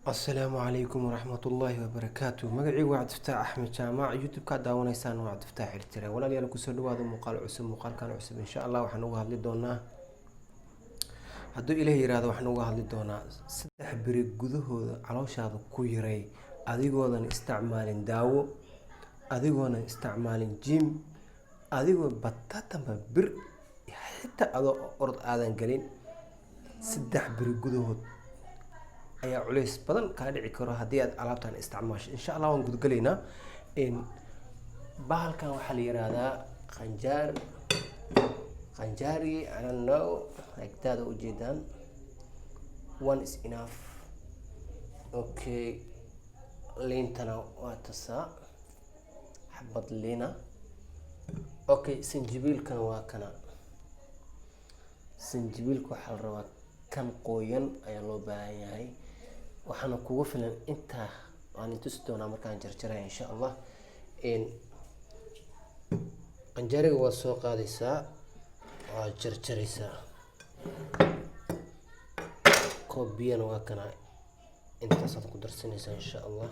السلام عليكم ورحمة الله وبركاته. مقعي وعد فتاح أحمد جامع يوتيوب كادا ونيسان وعد فتاح الترى ولا لي أنا كسر هذا مقال عسم مقال كان عسم إن شاء الله وحنوها اللي دونا هدو إلهي هذا وحنوها اللي دونا سدح بريق جذوه على وش هذا كويري أذيقونا استعمال داو أذيقونا استعمال جيم أذيقو بطاطا بر حتى أذو أرض آذان قليل سدح بريق جذوه ayaa culays badan ka dhici karo hadii aad alaabtan isticmaasho insha Allah waan gudgaleynaa bahalkan waxa la yiraahdaa qanjaari I don't know like that ujeedaan one is enough. Okay, leentana waa tasaa xabad leena. Okay, sinjibiilkan waa kana sinjibiilku waxa la rabaa kan qoyan ayaa loo baahan yahay waxaana kugu filan inta aan tusi doonaa markaan jarjaray insha Allah qanjaariga waa soo qaadaysaa waa jarjaraysaa koob biyana waa kana intaas aad ku darsanaysaa insha Allah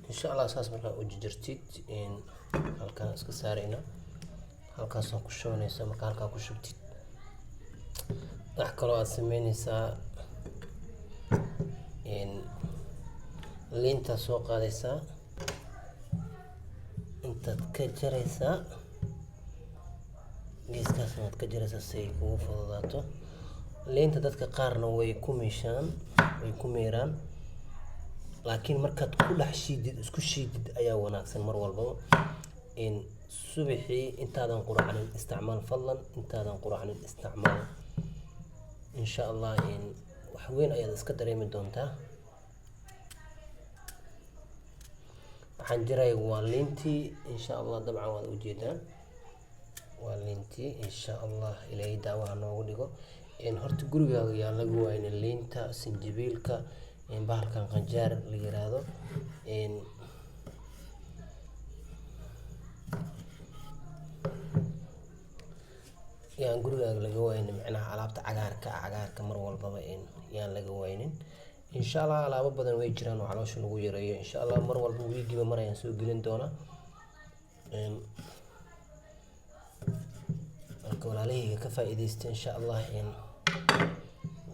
إن شاء الله أساس مركا وجرتيد إن هالكان اسك سارينا هالكان سون كشونيسا مركا هالكان كشبتيد أحكروا أسمينيسا إن لينتا سوق هذيسا أنت تكجريسا جيسكاس ما تكجريسا سيكو فضاتو لينتا دتك قارنا ويكوميشان ويكوميران laakiin markaad ku dhex shiidid isku shiidid ayaa wanaagsan mar walba in subaxii intaadan quraacnin isticmaal fadlan intaadan quraacnin isticmaal insha Allah in wax weyn ayaad iska dareemi doontaa waxaan jiray waa lintii insha Allah dabcan waad u jeedaan waa lintii insha Allah ilaahay daawaha noogu dhigo in horta gurigaaga yaa lagu waaynin linta sinjibiilka in bahalkan qanjaar la yiraahdo in yaan gurigaaga laga waynin macnaha alaabta cagaarka mar walbaba in yaan laga waynin insha Allah alaabo badan way jiraan oo caloosha lagu yareeyo insha Allah mar walba wiigiba mar ayaan soo gelin doona marka walaalahayga ka faa'iideysta insha Allah in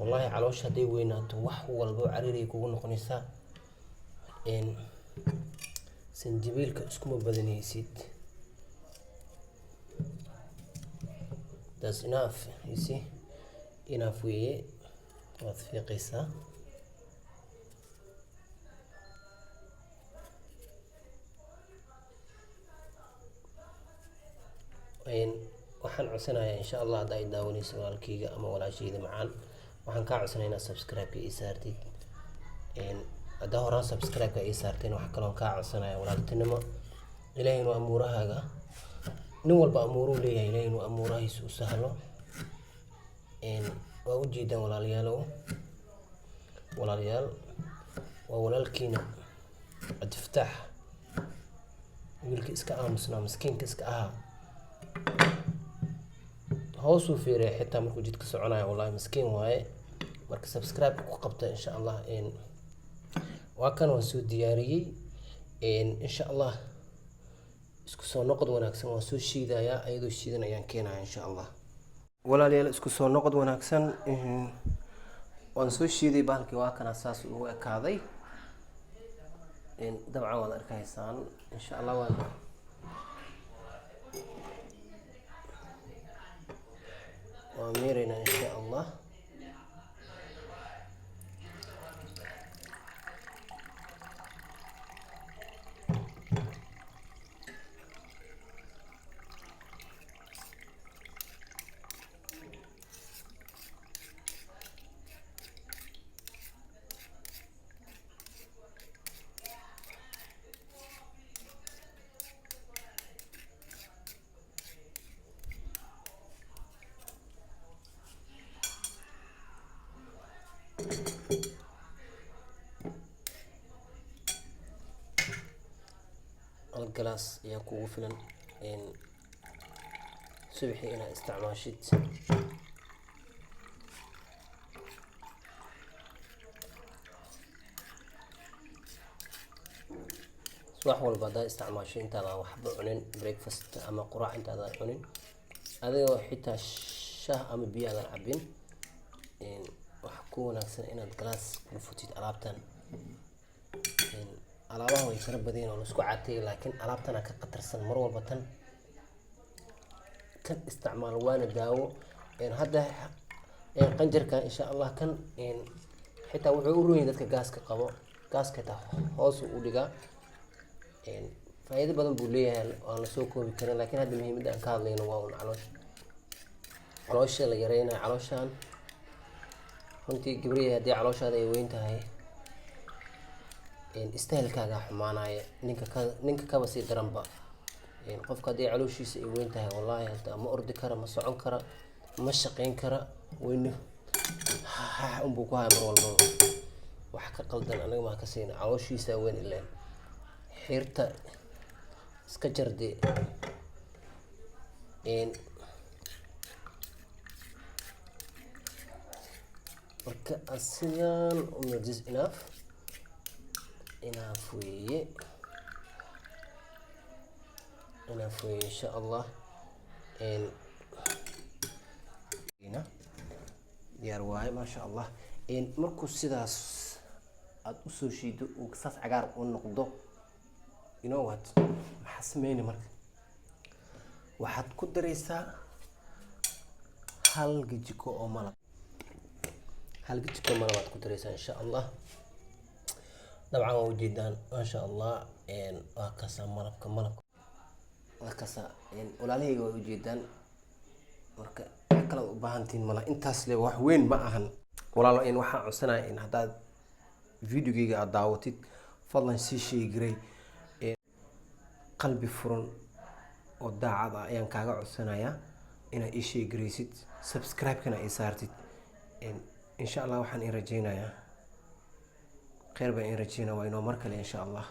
والله علوش هدي وينات وح والبو عريري كوجو نقنيسا إن سنجبيل كأسكم بدني يسيد that's enough you see enough ويه وثفي قيسا إن وحن عسنا إن شاء الله داي داوني سؤال كيجا أما ولا شيء معان waxaan ka codsanaynaa subscribe-ka ii saartid hadaa horaan subscribe-ka ii saarteen wax kale oo ka codsanaya walaaltinimo ilaahay inuu amuurahaaga nin walba amuuru leeyahay ilaahay inuu amuurahiisa u sahlo waa u jeedaan walaalayaal waa walaalkiina Cabdifataax wiilka iska aamusnaa miskiinka iska ahaa hoos u fiirey xitaa markuu jidka soconayo wallahi miskiin waaye marka subscribe ku qabta insha Allah waa kan waan soo diyaariyay insha Allah isku soo noqod wanaagsan waan soo shiidayaa ayadoo shiidan ayaan keenayaa insha Allah walaalayaal isku soo noqod wanaagsan waan soo shiiday bahalkii waa kana saas ugu ekaaday dabcan waad arkaysaan insha Allah waan وأميرنا إن شاء الله galaas ayaa kugu filan subaxii inaad isticmaashid. subax walba haddaad isticmaasho intaadan waxba cunin breakfast ama quraac intaadan cunin, adigoo xitaa shaah ama biyo aadan cabin, waxa ku wanaagsan inaad galaas ku futid alaabtan. alaabaha way fara badan oo la isku caatay, laakiin alaabtana ka qatarsan mar walba tan isticmaal, waana daawo. hadda qanjarka insha Allah kan xitaa wuxuu u roon yahay dadka gaaska qabo, gaaska xitaa hoos u dhigaa. faa'iido badan buu leeyahay oo aan la soo koobi karin, laakiin hadda muhiimadda aan ka hadlayno waa un caloosha la yareynayo. calooshaan runtii gabriya haddii calooshaada ay weyn tahay, istaylkaaga xumaanaya, ninka kaba sii daranba. qofka haddii calooshiisa ay weyn tahay, wallaahi hadda ma ordi kara, ma socon kara, ma shaqayn kara, weyne unbuu ku haya mar walbaba. wax ka qaldan aniga maa ka siina, calooshiisa weyn ileen xirta iska jarde. marka asigan just enough weeye insha Allah. diyaar waaye maasha Allah. markuu sidaas aad usoo shiido uu saas cagaar u noqdo, you know what, maxaa sameyni marka? waxaad ku dareysaa hal gijiko oo malab aad ku dareysaa insha Allah. dabcan waa ujeedaan maasha Allah. waa kasa malabka waa kasa walaalahayga waa ujeedaan. marka kala u baahantiin mala intaas le wax weyn ma ahan walaalo. waxaan codsanaya in haddaad videogayga aad daawatid, fadlan sii sheegiray qalbi furan oo daacad ah ayaan kaaga codsanayaa inaad ii sheegaraysid, subscribe-kana ii saartid. insha Allah waxaan ii rajaynayaa khayr baan ii rajaynaa. waa inoo mar kale insha Allah.